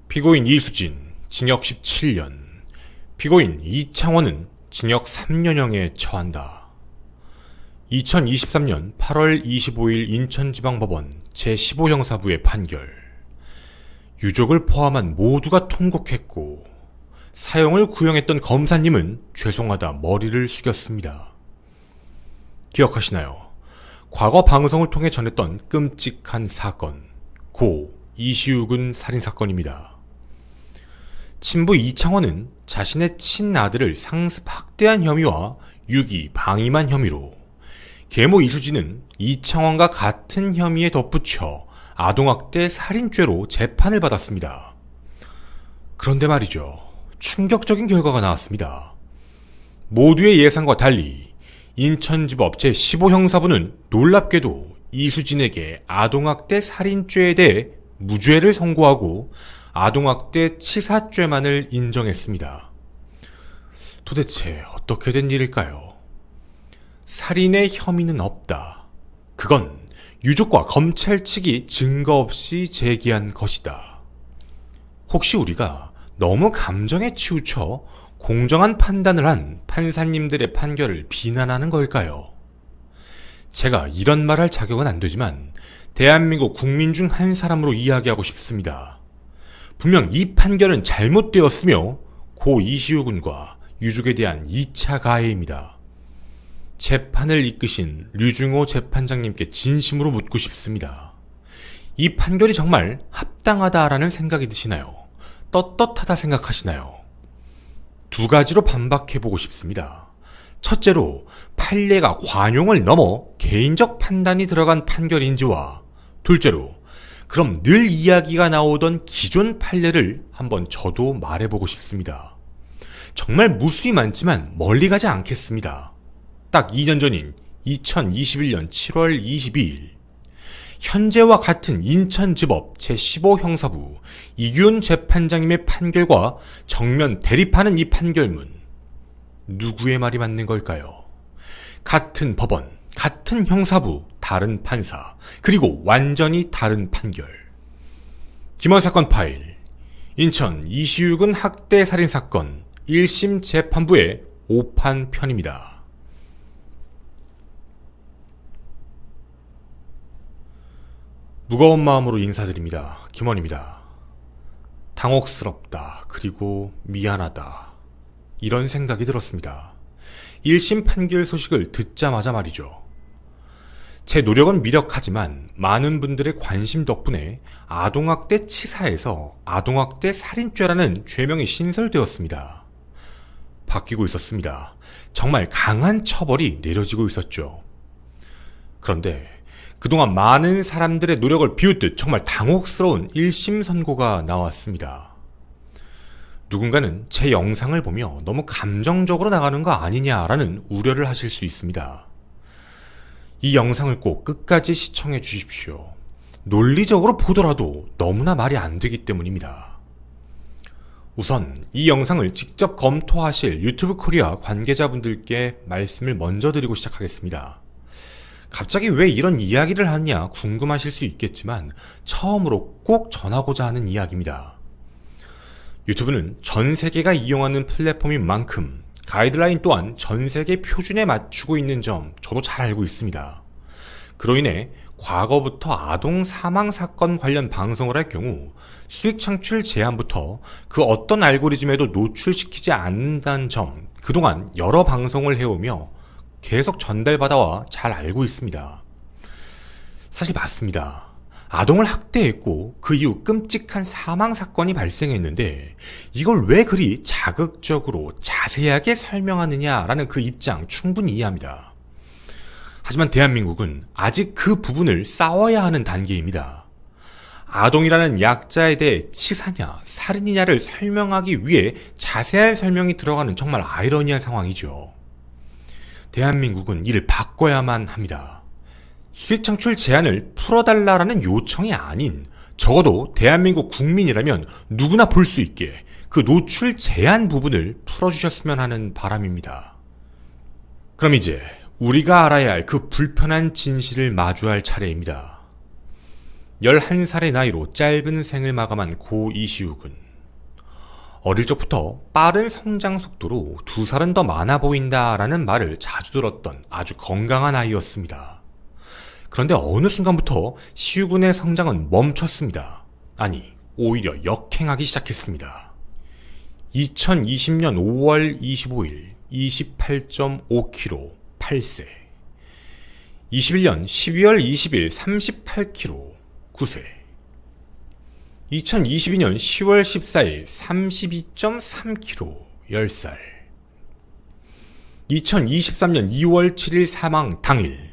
피고인 이수진, 징역 17년, 피고인 이창원은 징역 3년형에 처한다. 2023년 8월 25일 인천지방법원 제15형사부의 판결. 유족을 포함한 모두가 통곡했고 사형을 구형했던 검사님은 죄송하다 머리를 숙였습니다. 기억하시나요? 과거 방송을 통해 전했던 끔찍한 사건, 고 이시욱은 살인사건입니다. 친부 이창원은 자신의 친아들을 상습 학대한 혐의와 유기, 방임한 혐의로, 계모 이수진은 이창원과 같은 혐의에 덧붙여 아동학대 살인죄로 재판을 받았습니다. 그런데 말이죠. 충격적인 결과가 나왔습니다. 모두의 예상과 달리 인천지법 제15형사부는 놀랍게도 이수진에게 아동학대 살인죄에 대해 무죄를 선고하고 아동학대 치사죄만을 인정했습니다. 도대체 어떻게 된 일일까요? 살인의 혐의는 없다. 그건 유족과 검찰 측이 증거 없이 제기한 것이다. 혹시 우리가 너무 감정에 치우쳐 공정한 판단을 한 판사님들의 판결을 비난하는 걸까요? 제가 이런 말 할 자격은 안 되지만 대한민국 국민 중 한 사람으로 이야기하고 싶습니다. 분명 이 판결은 잘못되었으며 고 이시우 군과 유족에 대한 2차 가해입니다. 재판을 이끄신 류중호 재판장님께 진심으로 묻고 싶습니다. 이 판결이 정말 합당하다라는 생각이 드시나요? 떳떳하다 생각하시나요? 두 가지로 반박해보고 싶습니다. 첫째로 판례가 관용을 넘어 개인적 판단이 들어간 판결인지와, 둘째로 그럼 늘 이야기가 나오던 기존 판례를 한번 저도 말해보고 싶습니다. 정말 무수히 많지만 멀리 가지 않겠습니다. 딱 2년 전인 2021년 7월 22일 현재와 같은 인천지법 제15형사부 이규훈 재판장님의 판결과 정면 대립하는 이 판결문, 누구의 말이 맞는 걸까요? 같은 법원, 같은 형사부, 다른 판사, 그리고 완전히 다른 판결. 김원 사건 파일, 인천 이시욱은 학대 살인사건 1심 재판부의 5판 편입니다. 무거운 마음으로 인사드립니다. 김원입니다. 당혹스럽다. 그리고 미안하다. 이런 생각이 들었습니다. 1심 판결 소식을 듣자마자 말이죠. 제 노력은 미력하지만 많은 분들의 관심 덕분에 아동학대 치사에서 아동학대 살인죄라는 죄명이 신설되었습니다. 바뀌고 있었습니다. 정말 강한 처벌이 내려지고 있었죠. 그런데 그동안 많은 사람들의 노력을 비웃듯 정말 당혹스러운 1심 선고가 나왔습니다. 누군가는 제 영상을 보며 너무 감정적으로 나가는 거 아니냐라는 우려를 하실 수 있습니다. 이 영상을 꼭 끝까지 시청해 주십시오. 논리적으로 보더라도 너무나 말이 안 되기 때문입니다. 우선 이 영상을 직접 검토하실 유튜브 코리아 관계자분들께 말씀을 먼저 드리고 시작하겠습니다. 갑자기 왜 이런 이야기를 하느냐 궁금하실 수 있겠지만 처음으로 꼭 전하고자 하는 이야기입니다. 유튜브는 전 세계가 이용하는 플랫폼인 만큼 가이드라인 또한 전 세계 표준에 맞추고 있는 점 저도 잘 알고 있습니다. 그로 인해 과거부터 아동 사망 사건 관련 방송을 할 경우 수익 창출 제한부터 그 어떤 알고리즘에도 노출시키지 않는다는 점 그동안 여러 방송을 해오며 계속 전달받아와 잘 알고 있습니다. 사실 맞습니다. 아동을 학대했고 그 이후 끔찍한 사망 사건이 발생했는데 이걸 왜 그리 자극적으로 자세하게 설명하느냐라는 그 입장 충분히 이해합니다. 하지만 대한민국은 아직 그 부분을 싸워야 하는 단계입니다. 아동이라는 약자에 대해 치사냐 살인이냐를 설명하기 위해 자세한 설명이 들어가는 정말 아이러니한 상황이죠. 대한민국은 이를 바꿔야만 합니다. 수익 창출 제한을 풀어달라라는 요청이 아닌 적어도 대한민국 국민이라면 누구나 볼 수 있게 그 노출 제한 부분을 풀어주셨으면 하는 바람입니다. 그럼 이제 우리가 알아야 할 그 불편한 진실을 마주할 차례입니다. 11살의 나이로 짧은 생을 마감한 고 이시욱은 어릴 적부터 빠른 성장 속도로 2살은 더 많아 보인다라는 말을 자주 들었던 아주 건강한 아이였습니다. 그런데 어느 순간부터 시우군의 성장은 멈췄습니다. 아니, 오히려 역행하기 시작했습니다. 2020년 5월 25일 28.5kg 8세, 21년 12월 20일 38kg 9세, 2022년 10월 14일 32.3kg 10살, 2023년 2월 7일 사망 당일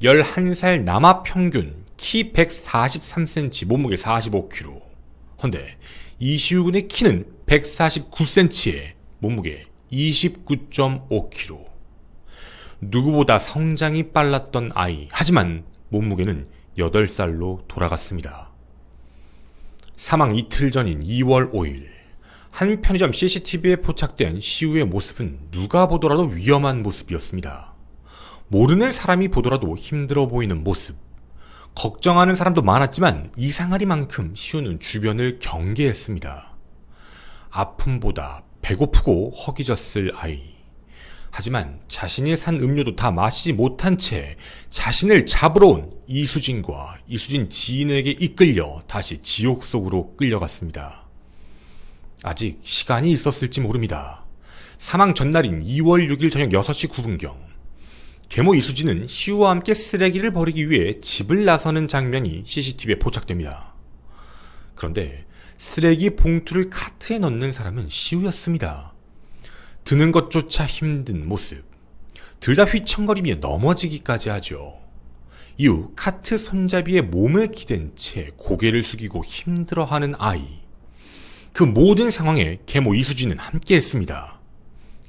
11살 남아 평균 키 143cm, 몸무게 45kg. 헌데 이시우군의 키는 149cm에 몸무게 29.5kg. 누구보다 성장이 빨랐던 아이. 하지만 몸무게는 8살로 돌아갔습니다. 사망 이틀 전인 2월 5일 한 편의점 CCTV에 포착된 시우의 모습은 누가 보더라도 위험한 모습이었습니다. 모르는 사람이 보더라도 힘들어 보이는 모습. 걱정하는 사람도 많았지만 이상하리만큼 시우는 주변을 경계했습니다. 아픔보다 배고프고 허기졌을 아이. 하지만 자신이 산 음료도 다 마시지 못한 채 자신을 잡으러 온 이수진과 이수진 지인에게 이끌려 다시 지옥 속으로 끌려갔습니다. 아직 시간이 있었을지 모릅니다. 사망 전날인 2월 6일 저녁 6시 9분경 계모 이수진은 시우와 함께 쓰레기를 버리기 위해 집을 나서는 장면이 CCTV에 포착됩니다. 그런데 쓰레기 봉투를 카트에 넣는 사람은 시우였습니다. 드는 것조차 힘든 모습. 둘 다 휘청거리며 넘어지기까지 하죠. 이후 카트 손잡이에 몸을 기댄 채 고개를 숙이고 힘들어하는 아이. 그 모든 상황에 계모 이수진은 함께했습니다.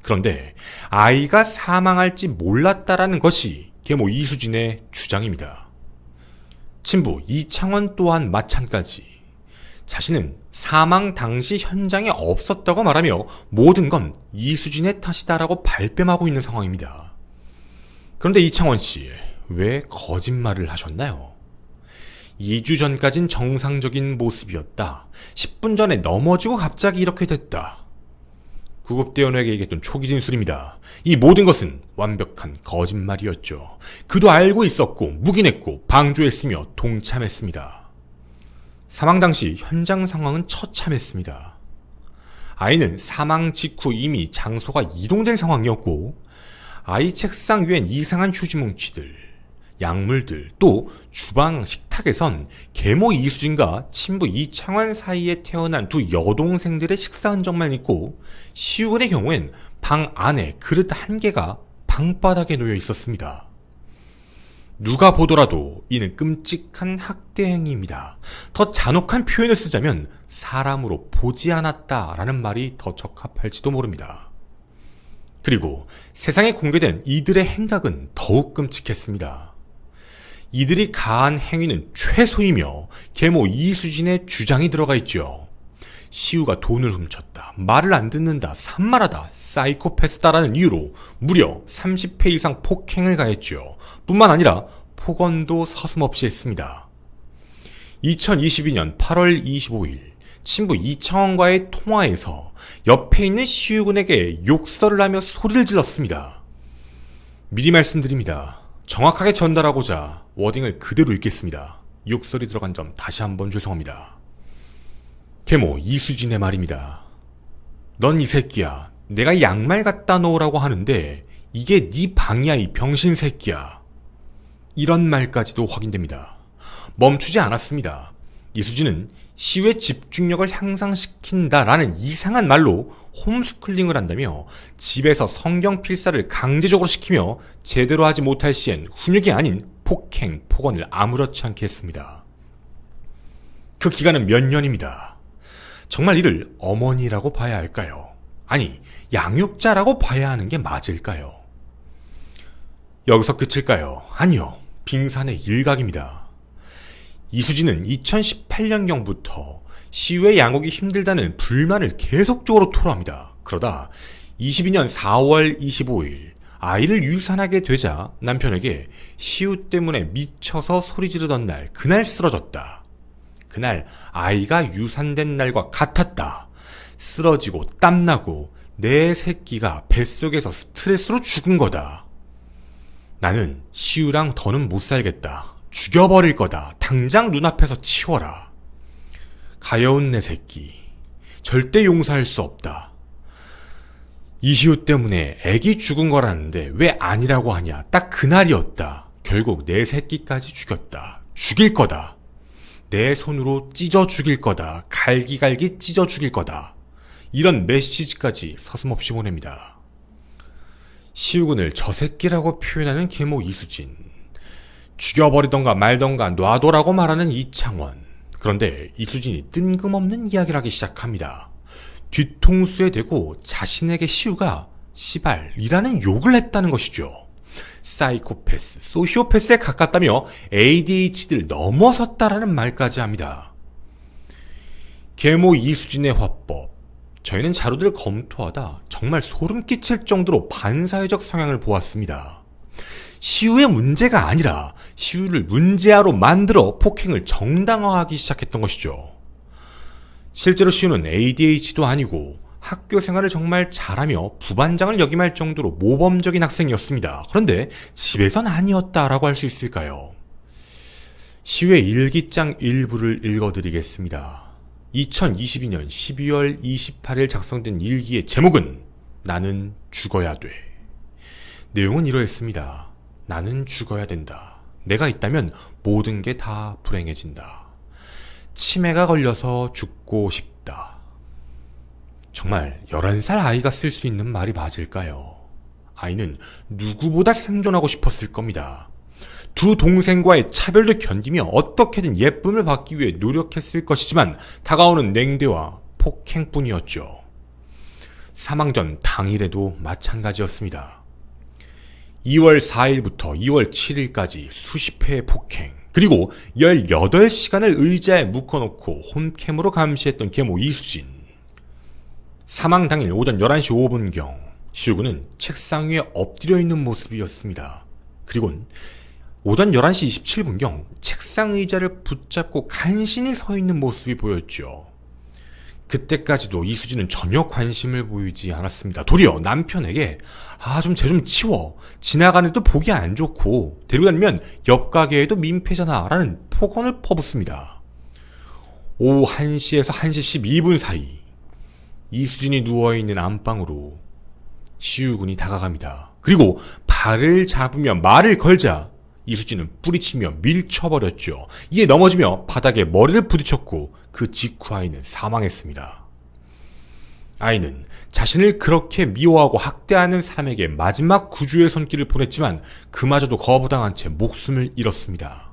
그런데 아이가 사망할지 몰랐다라는 것이 계모 이수진의 주장입니다. 친부 이창원 또한 마찬가지. 자신은 사망 당시 현장에 없었다고 말하며 모든 건 이수진의 탓이다라고 발뺌하고 있는 상황입니다. 그런데 이창원 씨, 왜 거짓말을 하셨나요? 2주 전까진 정상적인 모습이었다. 10분 전에 넘어지고 갑자기 이렇게 됐다. 구급대원에게 얘기했던 초기 진술입니다. 이 모든 것은 완벽한 거짓말이었죠. 그도 알고 있었고 묵인했고 방조했으며 동참했습니다. 사망 당시 현장 상황은 처참했습니다. 아이는 사망 직후 이미 장소가 이동된 상황이었고 아이 책상 위엔 이상한 휴지 뭉치들, 약물들, 또 주방 식탁에선 계모 이수진과 친부 이창원 사이에 태어난 두 여동생들의 식사 흔적만 있고 시우군의 경우엔 방 안에 그릇 한 개가 방바닥에 놓여 있었습니다. 누가 보더라도 이는 끔찍한 학대 행위입니다. 더 잔혹한 표현을 쓰자면 사람으로 보지 않았다라는 말이 더 적합할지도 모릅니다. 그리고 세상에 공개된 이들의 행각은 더욱 끔찍했습니다. 이들이 가한 행위는 최소이며 계모 이수진의 주장이 들어가 있죠. 시우가 돈을 훔쳤다, 말을 안 듣는다, 산만하다, 사이코패스다라는 이유로 무려 30회 이상 폭행을 가했죠. 뿐만 아니라 폭언도 서슴없이 했습니다. 2022년 8월 25일 친부 이창원과의 통화에서 옆에 있는 시우군에게 욕설을 하며 소리를 질렀습니다. 미리 말씀드립니다. 정확하게 전달하고자 워딩을 그대로 읽겠습니다. 욕설이 들어간 점 다시 한번 죄송합니다. 계모 이수진의 말입니다. 넌 이 새끼야. 내가 양말 갖다 놓으라고 하는데 이게 네 방이야, 이 병신 새끼야. 이런 말까지도 확인됩니다. 멈추지 않았습니다. 이수진은 시우의 집중력을 향상시킨다라는 이상한 말로 홈스쿨링을 한다며 집에서 성경 필사를 강제적으로 시키며 제대로 하지 못할 시엔 훈육이 아닌 폭행, 폭언을 아무렇지 않게 했습니다. 그 기간은 몇 년입니다. 정말 이를 어머니라고 봐야 할까요? 아니, 양육자라고 봐야 하는 게 맞을까요? 여기서 끝일까요? 아니요. 빙산의 일각입니다. 이수진은 2018년경부터 시우의 양육이 힘들다는 불만을 계속적으로 토로합니다. 그러다 22년 4월 25일 아이를 유산하게 되자 남편에게 시우 때문에 미쳐서 소리 지르던 날, 그날 쓰러졌다. 그날 아이가 유산된 날과 같았다. 쓰러지고 땀나고 내 새끼가 뱃속에서 스트레스로 죽은 거다. 나는 시우랑 더는 못 살겠다. 죽여버릴 거다. 당장 눈앞에서 치워라. 가여운 내 새끼. 절대 용서할 수 없다. 이시우 때문에 애기 죽은 거라는데 왜 아니라고 하냐. 딱 그날이었다. 결국 내 새끼까지 죽였다. 죽일 거다. 내 손으로 찢어 죽일 거다. 갈기갈기 찢어 죽일 거다. 이런 메시지까지 서슴없이 보냅니다. 시우군을 저 새끼라고 표현하는 계모 이수진. 죽여버리던가 말던가 놔둬라고 말하는 이창원. 그런데 이수진이 뜬금없는 이야기를 하기 시작합니다. 뒤통수에 대고 자신에게 시우가 시발이라는 욕을 했다는 것이죠. 사이코패스, 소시오패스에 가깝다며 ADHD를 넘어섰다라는 말까지 합니다. 계모 이수진의 화법. 저희는 자료들을 검토하다 정말 소름 끼칠 정도로 반사회적 성향을 보았습니다. 시우의 문제가 아니라 시우를 문제아로 만들어 폭행을 정당화하기 시작했던 것이죠. 실제로 시우는 ADHD도 아니고 학교 생활을 정말 잘하며 부반장을 역임할 정도로 모범적인 학생이었습니다. 그런데 집에선 아니었다라고 할 수 있을까요? 시우의 일기장 일부를 읽어드리겠습니다. 2022년 12월 28일 작성된 일기의 제목은 나는 죽어야 돼. 내용은 이러했습니다. 나는 죽어야 된다. 내가 있다면 모든 게 다 불행해진다. 치매가 걸려서 죽고 싶다. 정말 11살 아이가 쓸 수 있는 말이 맞을까요? 아이는 누구보다 생존하고 싶었을 겁니다. 두 동생과의 차별도 견디며 어떻게든 예쁨을 받기 위해 노력했을 것이지만 다가오는 냉대와 폭행뿐이었죠. 사망 전 당일에도 마찬가지였습니다. 2월 4일부터 2월 7일까지 수십 회의 폭행, 그리고 18시간을 의자에 묶어놓고 홈캠으로 감시했던 계모 이수진. 사망 당일 오전 11시 5분경 시우군은 책상 위에 엎드려 있는 모습이었습니다. 그리고는 오전 11시 27분경 책상 의자를 붙잡고 간신히 서 있는 모습이 보였죠. 그때까지도 이수진은 전혀 관심을 보이지 않았습니다. 도리어 남편에게 좀 쟤 좀 치워. 지나가는 애도 보기 안 좋고 데리고 다니면 옆 가게에도 민폐잖아 라는 폭언을 퍼붓습니다. 오후 1시에서 1시 12분 사이 이수진이 누워있는 안방으로 시우군이 다가갑니다. 그리고 발을 잡으며 말을 걸자 이수진은 뿌리치며 밀쳐버렸죠. 이에 넘어지며 바닥에 머리를 부딪혔고 그 직후 아이는 사망했습니다. 아이는 자신을 그렇게 미워하고 학대하는 사람에게 마지막 구주의 손길을 보냈지만 그마저도 거부당한 채 목숨을 잃었습니다.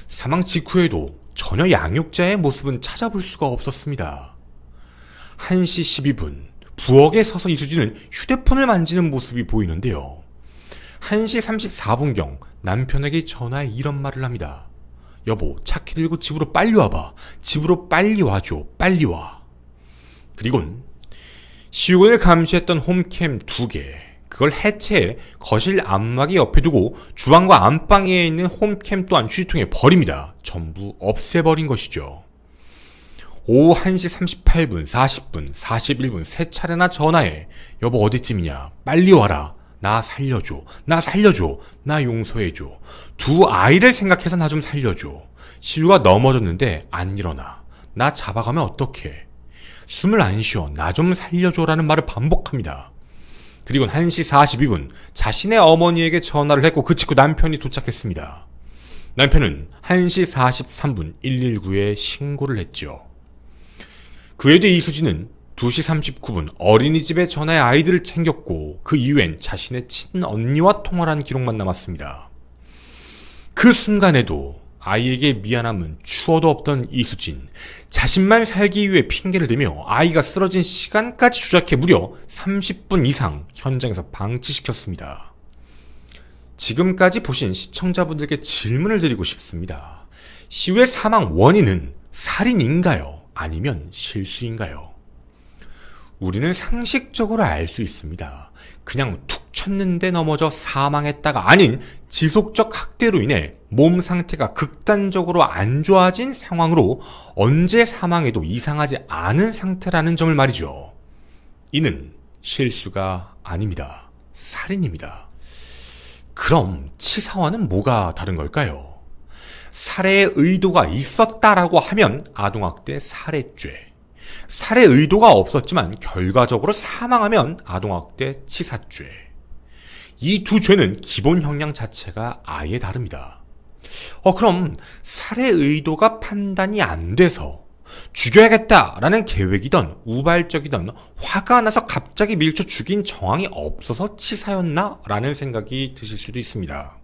사망 직후에도 전혀 양육자의 모습은 찾아볼 수가 없었습니다. 1시 12분 부엌에 서서 이수진은 휴대폰을 만지는 모습이 보이는데요. 1시 34분경 남편에게 전화해 이런 말을 합니다. 여보, 차키 들고 집으로 빨리 와봐. 집으로 빨리 와줘. 빨리 와. 그리곤 시우군을 감시했던 홈캠 2개, 그걸 해체해 거실 안마기 옆에 두고 주방과 안방에 있는 홈캠 또한 휴지통에 버립니다. 전부 없애버린 것이죠. 오후 1시 38분, 40분, 41분 세 차례나 전화해 여보 어디쯤이냐. 빨리 와라. 나 살려줘. 나 살려줘. 나 용서해줘. 두 아이를 생각해서 나 좀 살려줘. 시우가 넘어졌는데 안 일어나. 나 잡아가면 어떡해. 숨을 안 쉬어. 나 좀 살려줘라는 말을 반복합니다. 그리고 1시 42분 자신의 어머니에게 전화를 했고 그 직후 남편이 도착했습니다. 남편은 1시 43분 119에 신고를 했죠. 그에 대해 이수진은 2시 39분 어린이집에 전화해 아이들을 챙겼고 그 이후엔 자신의 친언니와 통화를 한 기록만 남았습니다. 그 순간에도 아이에게 미안함은 추워도 없던 이수진. 자신만 살기 위해 핑계를 대며 아이가 쓰러진 시간까지 조작해 무려 30분 이상 현장에서 방치시켰습니다. 지금까지 보신 시청자분들께 질문을 드리고 싶습니다. 시우의 사망 원인은 살인인가요? 아니면 실수인가요? 우리는 상식적으로 알 수 있습니다. 그냥 툭 쳤는데 넘어져 사망했다가 아닌 지속적 학대로 인해 몸 상태가 극단적으로 안 좋아진 상황으로 언제 사망해도 이상하지 않은 상태라는 점을 말이죠. 이는 실수가 아닙니다. 살인입니다. 그럼 치사와는 뭐가 다른 걸까요? 살해의 의도가 있었다라고 하면 아동학대 살해죄, 살해 의도가 없었지만 결과적으로 사망하면 아동학대 치사죄. 이 두 죄는 기본 형량 자체가 아예 다릅니다. 그럼 살해 의도가 판단이 안 돼서 죽여야겠다라는 계획이던 우발적이던 화가 나서 갑자기 밀쳐 죽인 정황이 없어서 치사였나? 라는 생각이 드실 수도 있습니다.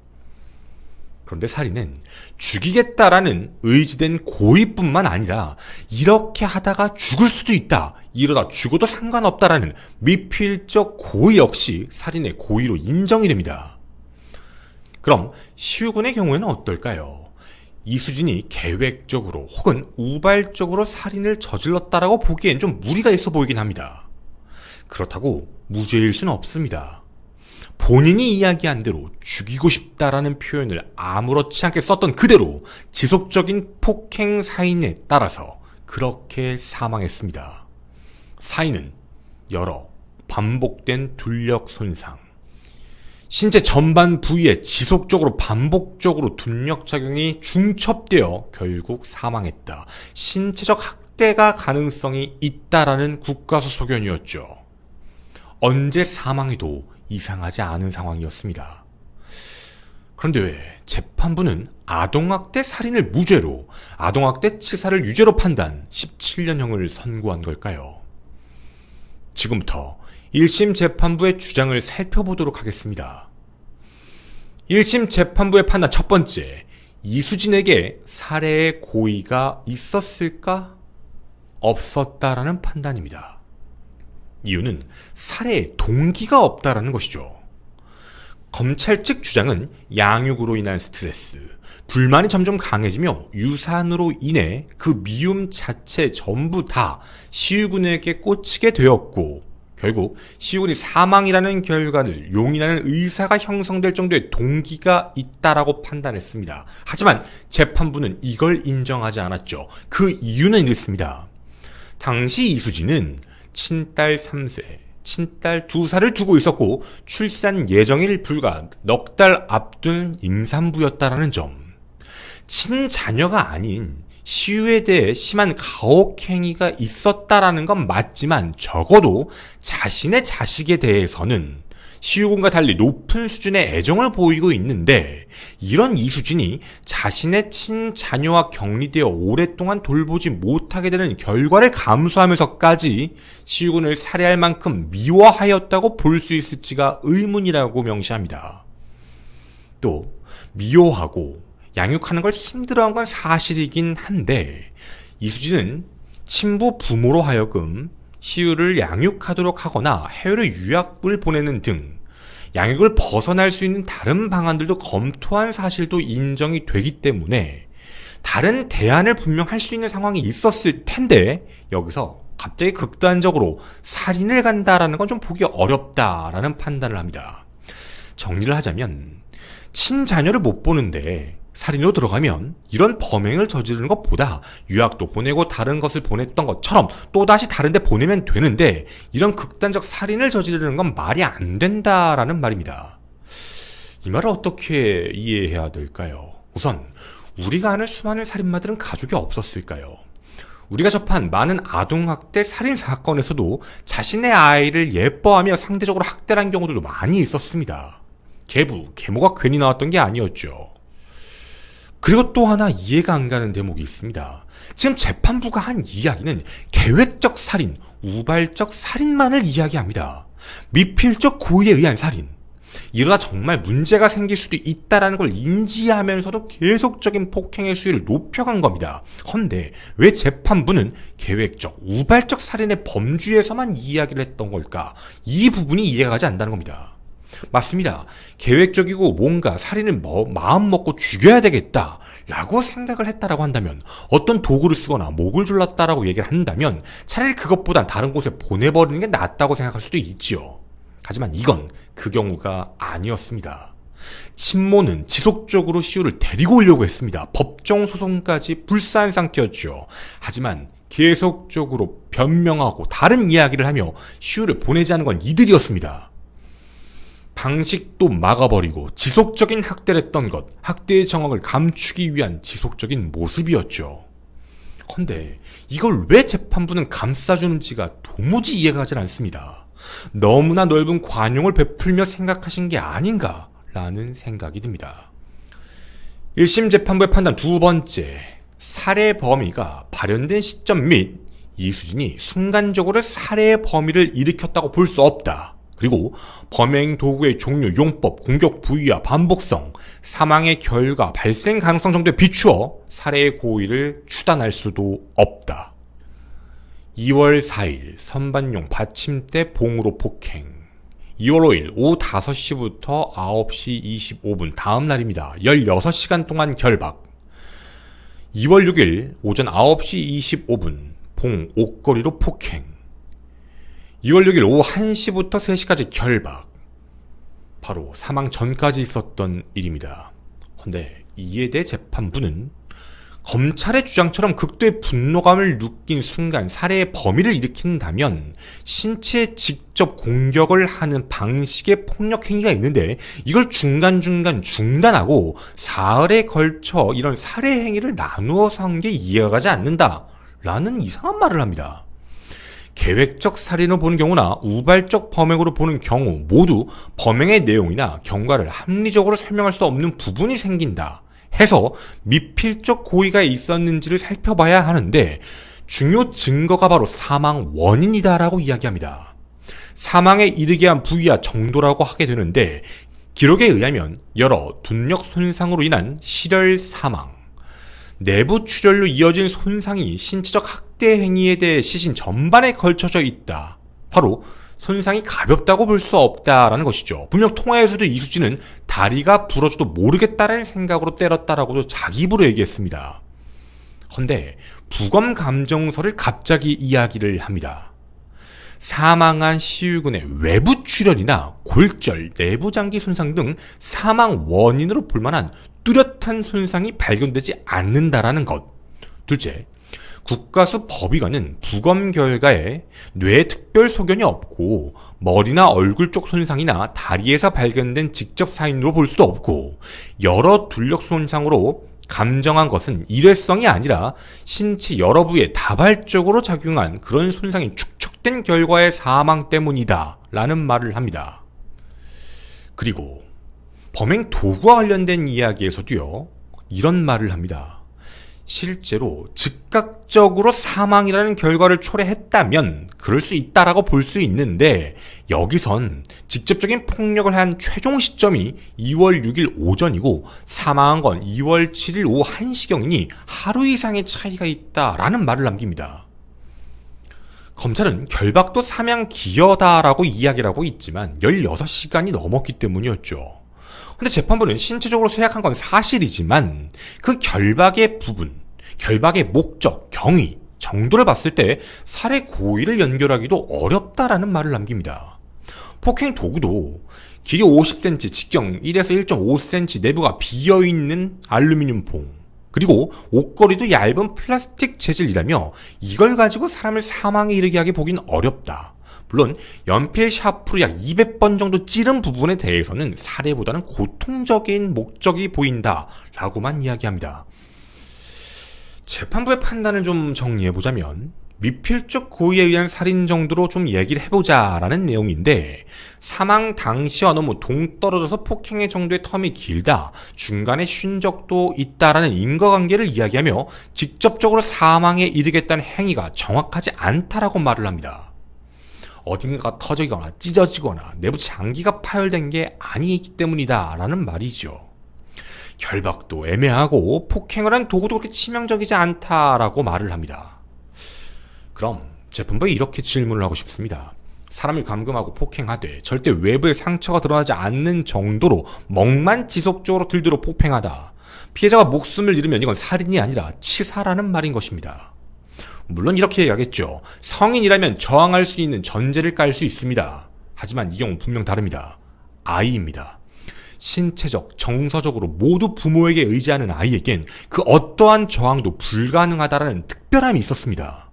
그런데 살인은 죽이겠다라는 의지된 고의뿐만 아니라 이렇게 하다가 죽을 수도 있다, 이러다 죽어도 상관없다라는 미필적 고의 역시 살인의 고의로 인정이 됩니다. 그럼 시우군의 경우에는 어떨까요? 이수진이 계획적으로 혹은 우발적으로 살인을 저질렀다라고 보기엔 좀 무리가 있어 보이긴 합니다. 그렇다고 무죄일 수는 없습니다. 본인이 이야기한 대로 죽이고 싶다라는 표현을 아무렇지 않게 썼던 그대로 지속적인 폭행 사인에 따라서 그렇게 사망했습니다. 사인은 여러 반복된 둔력 손상, 신체 전반 부위에 지속적으로 반복적으로 둔력작용이 중첩되어 결국 사망했다. 신체적 학대가 가능성이 있다라는 국가수 소견이었죠. 언제 사망해도 이상하지 않은 상황이었습니다. 그런데 왜 재판부는 아동학대 살인을 무죄로, 아동학대 치사를 유죄로 판단 17년형을 선고한 걸까요? 지금부터 1심 재판부의 주장을 살펴보도록 하겠습니다. 1심 재판부의 판단 첫 번째, 이수진에게 살해의 고의가 있었을까? 없었다라는 판단입니다. 이유는 살해의 동기가 없다라는 것이죠. 검찰 측 주장은 양육으로 인한 스트레스, 불만이 점점 강해지며 유산으로 인해 그 미움 자체 전부 다 시우군에게 꽂히게 되었고 결국 시우군이 사망이라는 결과를 용인하는 의사가 형성될 정도의 동기가 있다라고 판단했습니다. 하지만 재판부는 이걸 인정하지 않았죠. 그 이유는 이렇습니다. 당시 이수진은 친딸 3세, 친딸 2살을 두고 있었고 출산 예정일 불과 넉 달 앞둔 임산부였다라는 점. 친자녀가 아닌 시우에 대해 심한 가혹행위가 있었다라는 건 맞지만 적어도 자신의 자식에 대해서는 시우군과 달리 높은 수준의 애정을 보이고 있는데 이런 이수진이 자신의 친자녀와 격리되어 오랫동안 돌보지 못하게 되는 결과를 감수하면서까지 시우군을 살해할 만큼 미워하였다고 볼 수 있을지가 의문이라고 명시합니다. 또 미워하고 양육하는 걸 힘들어한 건 사실이긴 한데 이수진은 친부 부모로 하여금 시우를 양육하도록 하거나 해외로 유학을 보내는 등 양육을 벗어날 수 있는 다른 방안들도 검토한 사실도 인정이 되기 때문에 다른 대안을 분명 할 수 있는 상황이 있었을 텐데 여기서 갑자기 극단적으로 살인을 간다라는 건 좀 보기 어렵다라는 판단을 합니다. 정리를 하자면 친자녀를 못 보는데 살인으로 들어가면 이런 범행을 저지르는 것보다 유학도 보내고 다른 것을 보냈던 것처럼 또다시 다른 데 보내면 되는데 이런 극단적 살인을 저지르는 건 말이 안 된다라는 말입니다. 이 말을 어떻게 이해해야 될까요? 우선 우리가 아는 수많은 살인마들은 가족이 없었을까요? 우리가 접한 많은 아동학대 살인 사건에서도 자신의 아이를 예뻐하며 상대적으로 학대를 한 경우들도 많이 있었습니다. 계부, 계모가 괜히 나왔던 게 아니었죠. 그리고 또 하나 이해가 안 가는 대목이 있습니다. 지금 재판부가 한 이야기는 계획적 살인, 우발적 살인만을 이야기합니다. 미필적 고의에 의한 살인. 이러다 정말 문제가 생길 수도 있다는 걸 인지하면서도 계속적인 폭행의 수위를 높여간 겁니다. 헌데 왜 재판부는 계획적, 우발적 살인의 범주에서만 이야기를 했던 걸까? 이 부분이 이해가 가지 않는다는 겁니다. 맞습니다. 계획적이고 뭔가 살인을 마음 먹고 죽여야 되겠다 라고 생각을 했다라고 한다면, 어떤 도구를 쓰거나 목을 졸랐다라고 얘기를 한다면 차라리 그것보단 다른 곳에 보내버리는 게 낫다고 생각할 수도 있지요. 하지만 이건 그 경우가 아니었습니다. 친모는 지속적으로 시우를 데리고 오려고 했습니다. 법정 소송까지 불사한 상태였죠. 하지만 계속적으로 변명하고 다른 이야기를 하며 시우를 보내지 않은 건 이들이었습니다. 방식도 막아버리고 지속적인 학대를 했던 것, 학대의 정황을 감추기 위한 지속적인 모습이었죠. 근데 이걸 왜 재판부는 감싸주는지가 도무지 이해가 가질 않습니다. 너무나 넓은 관용을 베풀며 생각하신 게 아닌가 라는 생각이 듭니다. 1심 재판부의 판단 두 번째, 살해 범위가 발현된 시점 및 이수진이 순간적으로 살해의 범위를 일으켰다고 볼 수 없다. 그리고 범행 도구의 종류, 용법, 공격 부위와 반복성, 사망의 결과, 발생 가능성 정도에 비추어 살해의 고의를 추단할 수도 없다. 2월 4일 선반용 받침대 봉으로 폭행. 2월 5일 오후 5시부터 9시 25분 다음 날입니다. 16시간 동안 결박. 2월 6일 오전 9시 25분 봉 옷걸이로 폭행. 2월 6일 오후 1시부터 3시까지 결박. 바로 사망 전까지 있었던 일입니다. 그런데 이에 대해 재판부는 검찰의 주장처럼 극도의 분노감을 느낀 순간 살해의 범위를 일으킨다면 신체에 직접 공격을 하는 방식의 폭력 행위가 있는데 이걸 중간중간 중단하고 사흘에 걸쳐 이런 살해 행위를 나누어서 한 게 이해가 가지 않는다 라는 이상한 말을 합니다. 계획적 살인을 보는 경우나 우발적 범행으로 보는 경우 모두 범행의 내용이나 경과를 합리적으로 설명할 수 없는 부분이 생긴다 해서 미필적 고의가 있었는지를 살펴봐야 하는데 중요 증거가 바로 사망 원인이다라고 이야기합니다. 사망에 이르게 한 부위와 정도라고 하게 되는데 기록에 의하면 여러 둔력 손상으로 인한 실혈 사망, 내부 출혈로 이어진 손상이 신체적 학대 행위에 대해 시신 전반에 걸쳐져 있다. 바로 손상이 가볍다고 볼 수 없다라는 것이죠. 분명 통화에서도 이수진은 다리가 부러져도 모르겠다라는 생각으로 때렸다라고도 자기 입으로 얘기했습니다. 그런데 부검 감정서를 갑자기 이야기를 합니다. 사망한 시유근의 외부 출혈이나 골절, 내부 장기 손상 등 사망 원인으로 볼만한 뚜렷한 손상이 발견되지 않는다라는 것. 둘째, 국가수 법의관은 부검 결과에 뇌에 특별 소견이 없고 머리나 얼굴 쪽 손상이나 다리에서 발견된 직접 사인으로 볼 수도 없고 여러 둘력 손상으로 감정한 것은 일회성이 아니라 신체 여러 부위에 다발적으로 작용한 그런 손상이 축적된 결과의 사망 때문이다 라는 말을 합니다. 그리고 범행 도구와 관련된 이야기에서도요, 이런 말을 합니다. 실제로 즉각적으로 사망이라는 결과를 초래했다면 그럴 수 있다라고 볼 수 있는데 여기선 직접적인 폭력을 한 최종 시점이 2월 6일 오전이고 사망한 건 2월 7일 오후 1시경이니 하루 이상의 차이가 있다라는 말을 남깁니다. 검찰은 결박도 사망 기여다라고 이야기를 하고 있지만 16시간이 넘었기 때문이었죠. 근데 재판부는 신체적으로 쇠약한 건 사실이지만 그 결박의 부분, 결박의 목적, 경위, 정도를 봤을 때 살해 고의를 연결하기도 어렵다라는 말을 남깁니다. 폭행 도구도 길이 50cm, 직경 1에서 1.5cm 내부가 비어있는 알루미늄 봉, 그리고 옷걸이도 얇은 플라스틱 재질이라며 이걸 가지고 사람을 사망에 이르게 하게 보긴 어렵다. 물론 연필 샤프로 약 200번 정도 찌른 부분에 대해서는 살해보다는 고통적인 목적이 보인다 라고만 이야기합니다. 재판부의 판단을 좀 정리해보자면 미필적 고의에 의한 살인 정도로 좀 얘기를 해보자라는 내용인데 사망 당시와 너무 동떨어져서 폭행의 정도의 텀이 길다, 중간에 쉰 적도 있다라는 인과관계를 이야기하며 직접적으로 사망에 이르겠다는 행위가 정확하지 않다라고 말을 합니다. 어딘가가 터지거나 찢어지거나 내부 장기가 파열된 게 아니기 때문이다 라는 말이죠. 결박도 애매하고 폭행을 한 도구도 그렇게 치명적이지 않다라고 말을 합니다. 그럼 재판부에 이렇게 질문을 하고 싶습니다. 사람을 감금하고 폭행하되 절대 외부에 상처가 드러나지 않는 정도로 멍만 지속적으로 들들어 폭행하다. 피해자가 목숨을 잃으면 이건 살인이 아니라 치사라는 말인 것입니다. 물론 이렇게 얘기하겠죠. 성인이라면 저항할 수 있는 전제를 깔 수 있습니다. 하지만 이 경우는 분명 다릅니다. 아이입니다. 신체적, 정서적으로 모두 부모에게 의지하는 아이에겐 그 어떠한 저항도 불가능하다라는 특별함이 있었습니다.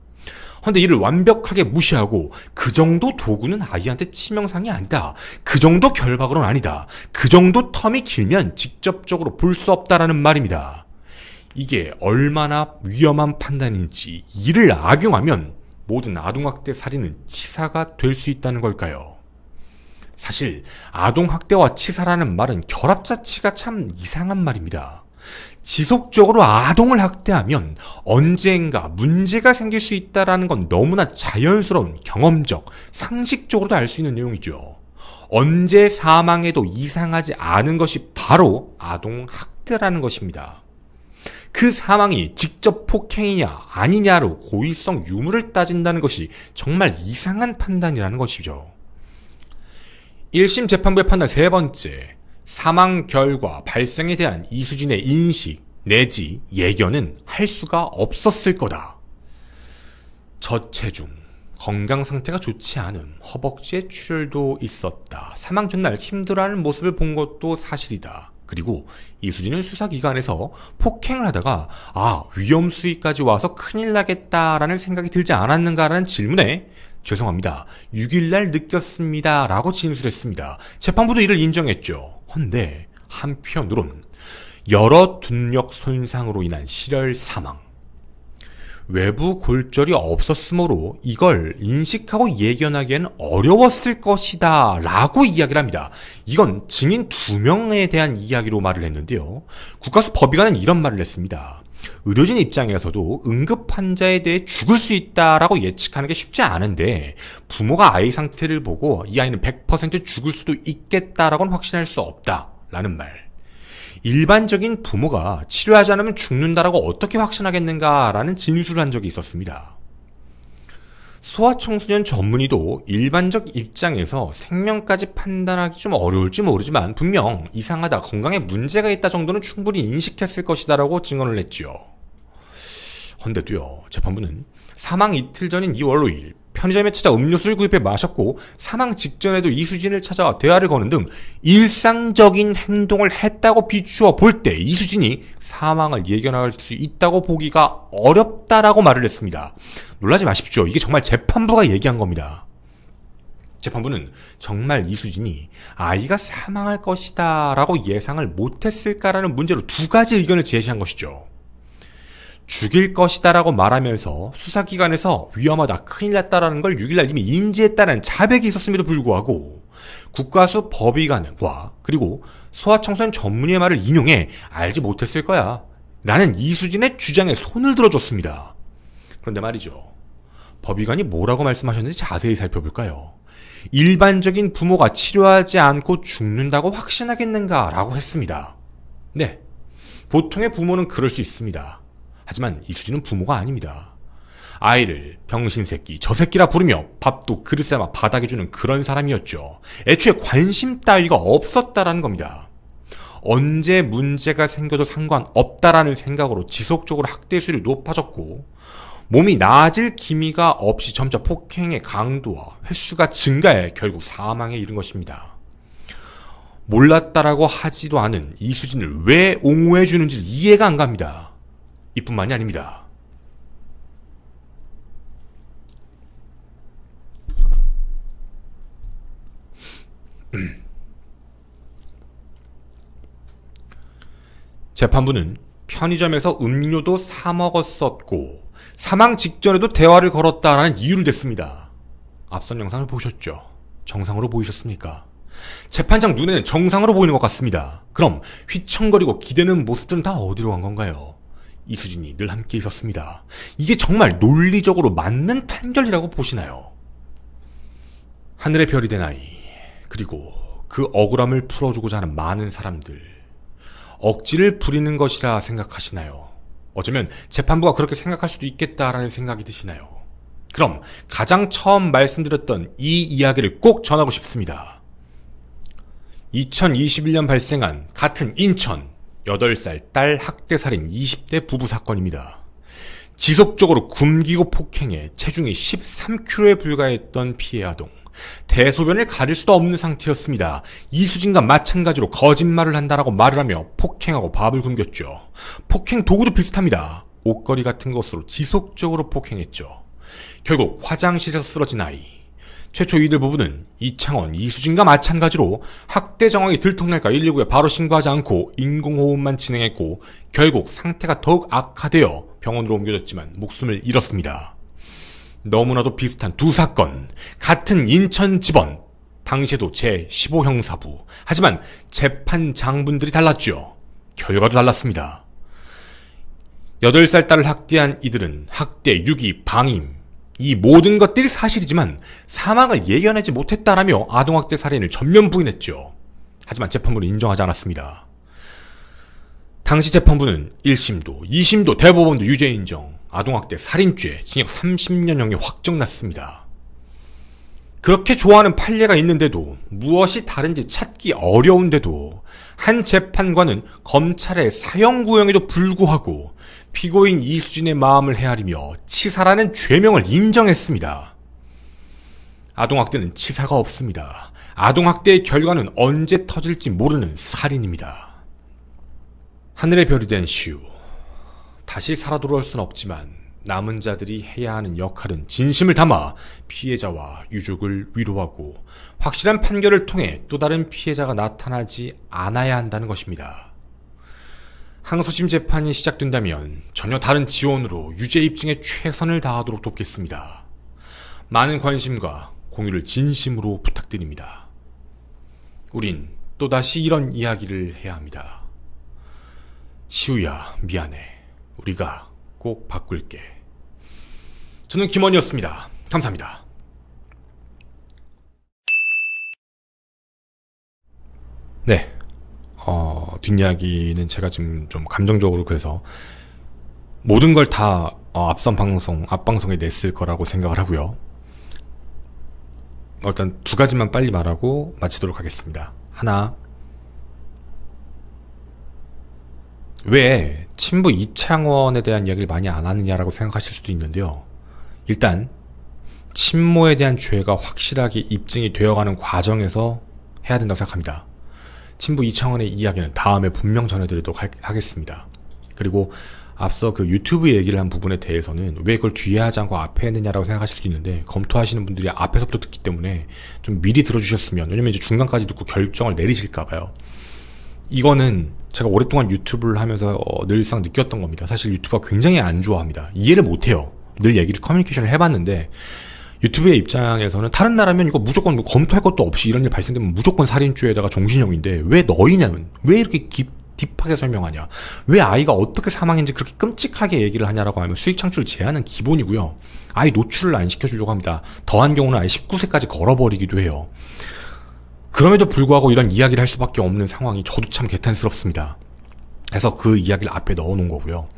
그런데 이를 완벽하게 무시하고 그 정도 도구는 아이한테 치명상이 아니다. 그 정도 결박으로는 아니다. 그 정도 텀이 길면 직접적으로 볼 수 없다라는 말입니다. 이게 얼마나 위험한 판단인지 이를 악용하면 모든 아동학대 살인은 치사가 될 수 있다는 걸까요? 사실 아동학대와 치사라는 말은 결합 자체가 참 이상한 말입니다. 지속적으로 아동을 학대하면 언젠가 문제가 생길 수 있다는 건 너무나 자연스러운 경험적, 상식적으로도 알 수 있는 내용이죠. 언제 사망해도 이상하지 않은 것이 바로 아동학대라는 것입니다. 그 사망이 직접 폭행이냐 아니냐로 고의성 유무를 따진다는 것이 정말 이상한 판단이라는 것이죠. 1심 재판부의 판단 세 번째, 사망 결과 발생에 대한 이수진의 인식 내지 예견은 할 수가 없었을 거다. 저체중, 건강 상태가 좋지 않음, 허벅지에 출혈도 있었다. 사망 전날 힘들어하는 모습을 본 것도 사실이다. 그리고 이수진은 수사기관에서 폭행을 하다가 위험 수위까지 와서 큰일 나겠다라는 생각이 들지 않았는가라는 질문에 죄송합니다. 6일날 느꼈습니다. 라고 진술했습니다. 재판부도 이를 인정했죠. 헌데 한편으론 여러 둔력 손상으로 인한 실혈 사망, 외부 골절이 없었으므로 이걸 인식하고 예견하기에는 어려웠을 것이다 라고 이야기를 합니다. 이건 증인 2명에 대한 이야기로 말을 했는데요. 국가수 법의관은 이런 말을 했습니다. 의료진 입장에서도 응급 환자에 대해 죽을 수 있다라고 예측하는 게 쉽지 않은데 부모가 아이 상태를 보고 이 아이는 100% 죽을 수도 있겠다라고는 확신할 수 없다라는 말. 일반적인 부모가 치료하지 않으면 죽는다라고 어떻게 확신하겠는가라는 진술을 한 적이 있었습니다. 소아청소년 전문의도 일반적 입장에서 생명까지 판단하기 좀 어려울지 모르지만 분명 이상하다, 건강에 문제가 있다 정도는 충분히 인식했을 것이다라고 증언을 했지요. 헌데도요, 재판부는 사망 이틀 전인 2월 5일 편의점에 찾아 음료수를 구입해 마셨고 사망 직전에도 이수진을 찾아와 대화를 거는 등 일상적인 행동을 했다고 비추어 볼 때 이수진이 사망을 예견할 수 있다고 보기가 어렵다라고 말을 했습니다. 놀라지 마십시오. 이게 정말 재판부가 얘기한 겁니다. 재판부는 정말 이수진이 아이가 사망할 것이다 라고 예상을 못했을까라는 문제로 2가지 의견을 제시한 것이죠. 죽일 것이다 라고 말하면서 수사기관에서 위험하다, 큰일 났다라는 걸 6일날 이미 인지했다는 자백이 있었음에도 불구하고 국가수 법의관과 그리고 소아청소년 전문의의 말을 인용해 알지 못했을 거야 라는 이수진의 주장에 손을 들어줬습니다. 그런데 말이죠, 법의관이 뭐라고 말씀하셨는지 자세히 살펴볼까요? 일반적인 부모가 치료하지 않고 죽는다고 확신하겠는가 라고 했습니다. 네, 보통의 부모는 그럴 수 있습니다. 하지만 이수진은 부모가 아닙니다. 아이를 병신새끼, 저 새끼라 부르며 밥도 그릇에 막 바닥에 주는 그런 사람이었죠. 애초에 관심 따위가 없었다라는 겁니다. 언제 문제가 생겨도 상관없다라는 생각으로 지속적으로 학대 수율이 높아졌고 몸이 나아질 기미가 없이 점차 폭행의 강도와 횟수가 증가해 결국 사망에 이른 것입니다. 몰랐다라고 하지도 않은 이수진을 왜 옹호해 주는지 이해가 안 갑니다. 이뿐만이 아닙니다. 재판부는 편의점에서 음료도 사 먹었었고 사망 직전에도 대화를 걸었다라는 이유를 댔습니다. 앞선 영상을 보셨죠? 정상으로 보이셨습니까? 재판장 눈에는 정상으로 보이는 것 같습니다. 그럼 휘청거리고 기대는 모습들은 다 어디로 간 건가요? 이수진이 늘 함께 있었습니다. 이게 정말 논리적으로 맞는 판결이라고 보시나요? 하늘의 별이 된 아이, 그리고 그 억울함을 풀어주고자 하는 많은 사람들, 억지를 부리는 것이라 생각하시나요? 어쩌면 재판부가 그렇게 생각할 수도 있겠다라는 생각이 드시나요? 그럼 가장 처음 말씀드렸던 이 이야기를 꼭 전하고 싶습니다. 2021년 발생한 같은 인천 8살 딸 학대살인 20대 부부 사건입니다. 지속적으로 굶기고 폭행해 체중이 13kg에 불과했던 피해 아동. 대소변을 가릴 수도 없는 상태였습니다. 이수진과 마찬가지로 거짓말을 한다라고 말을 하며 폭행하고 밥을 굶겼죠. 폭행 도구도 비슷합니다. 옷걸이 같은 것으로 지속적으로 폭행했죠. 결국 화장실에서 쓰러진 아이. 최초 이들 부부는 이창원, 이수진과 마찬가지로 학대 정황이 들통날까 119에 바로 신고하지 않고 인공호흡만 진행했고 결국 상태가 더욱 악화되어 병원으로 옮겨졌지만 목숨을 잃었습니다. 너무나도 비슷한 두 사건, 같은 인천지법, 당시에도 제15형사부. 하지만 재판 장분들이 달랐죠. 결과도 달랐습니다. 8살 딸을 학대한 이들은 학대, 유기, 방임, 이 모든 것들이 사실이지만 사망을 예견하지 못했다라며 아동학대 살인을 전면 부인했죠. 하지만 재판부는 인정하지 않았습니다. 당시 재판부는 1심도, 2심도, 대법원도 유죄 인정, 아동학대 살인죄, 징역 30년형이 확정났습니다. 그렇게 좋아하는 판례가 있는데도, 무엇이 다른지 찾기 어려운데도 한 재판관은 검찰의 사형구형에도 불구하고 피고인 이수진의 마음을 헤아리며 치사라는 죄명을 인정했습니다. 아동학대는 치사가 없습니다. 아동학대의 결과는 언제 터질지 모르는 살인입니다. 하늘의 별이 된 시우. 다시 살아 돌아올 순 없지만 남은 자들이 해야 하는 역할은 진심을 담아 피해자와 유족을 위로하고 확실한 판결을 통해 또 다른 피해자가 나타나지 않아야 한다는 것입니다. 항소심 재판이 시작된다면 전혀 다른 지원으로 유죄 입증에 최선을 다하도록 돕겠습니다. 많은 관심과 공유를 진심으로 부탁드립니다. 우린 또다시 이런 이야기를 해야 합니다. 시우야, 미안해. 우리가 꼭 바꿀게. 저는 김원희였습니다. 감사합니다. 네. 뒷이야기는 제가 지금 좀 감정적으로 그래서 모든 걸 다 앞방송에 냈을 거라고 생각을 하고요. 일단 두 가지만 빨리 말하고 마치도록 하겠습니다. 하나, 왜 친부 이창원에 대한 이야기를 많이 안 하느냐라고 생각하실 수도 있는데요. 일단 친모에 대한 죄가 확실하게 입증이 되어가는 과정에서 해야 된다고 생각합니다. 친부 이창원의 이야기는 다음에 분명 전해드리도록 하겠습니다. 그리고 앞서 그 유튜브 얘기를 한 부분에 대해서는 왜 그걸 뒤에 하지 않고 앞에 했느냐라고 생각하실 수도 있는데, 검토하시는 분들이 앞에서부터 듣기 때문에 좀 미리 들어주셨으면, 왜냐면 이제 중간까지 듣고 결정을 내리실까봐요. 이거는 제가 오랫동안 유튜브를 하면서 늘상 느꼈던 겁니다. 사실 유튜브가 굉장히 안 좋아합니다. 이해를 못해요. 늘 얘기를 커뮤니케이션을 해봤는데, 유튜브의 입장에서는 다른 나라면 이거 무조건 뭐 검토할 것도 없이 이런 일 발생되면 무조건 살인죄에다가 종신형인데 왜 너희냐면 왜 이렇게 딥하게 설명하냐, 왜 아이가 어떻게 사망인지 그렇게 끔찍하게 얘기를 하냐라고 하면 수익 창출 제한은 기본이고요. 아이 노출을 안 시켜주려고 합니다. 더한 경우는 아예 19세까지 걸어버리기도 해요. 그럼에도 불구하고 이런 이야기를 할 수밖에 없는 상황이 저도 참 개탄스럽습니다. 그래서 그 이야기를 앞에 넣어놓은 거고요.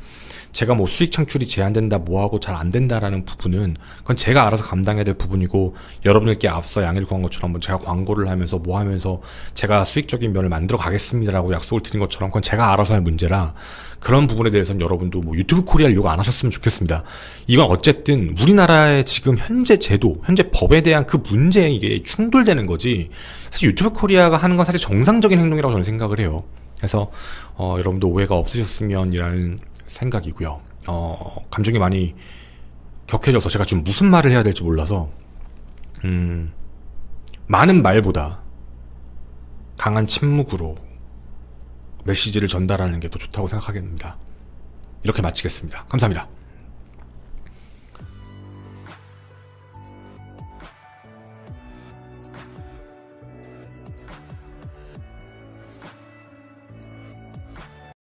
제가 뭐 수익 창출이 제한된다 뭐하고 잘 안된다라는 부분은 그건 제가 알아서 감당해야 될 부분이고, 여러분들께 앞서 양해를 구한 것처럼 제가 광고를 하면서 뭐 하면서 제가 수익적인 면을 만들어 가겠습니다라고 약속을 드린 것처럼 그건 제가 알아서 할 문제라, 그런 부분에 대해서는 여러분도 뭐 유튜브 코리아를 요구 안 하셨으면 좋겠습니다. 이건 어쨌든 우리나라의 지금 현재 제도, 현재 법에 대한 그 문제에 이게 충돌되는 거지, 사실 유튜브 코리아가 하는 건 사실 정상적인 행동이라고 저는 생각을 해요. 그래서 여러분도 오해가 없으셨으면 이라는 생각이고요. 감정이 많이 격해져서 제가 지금 무슨 말을 해야 될지 몰라서 많은 말보다 강한 침묵으로 메시지를 전달하는 게 더 좋다고 생각하겠습니다. 이렇게 마치겠습니다. 감사합니다.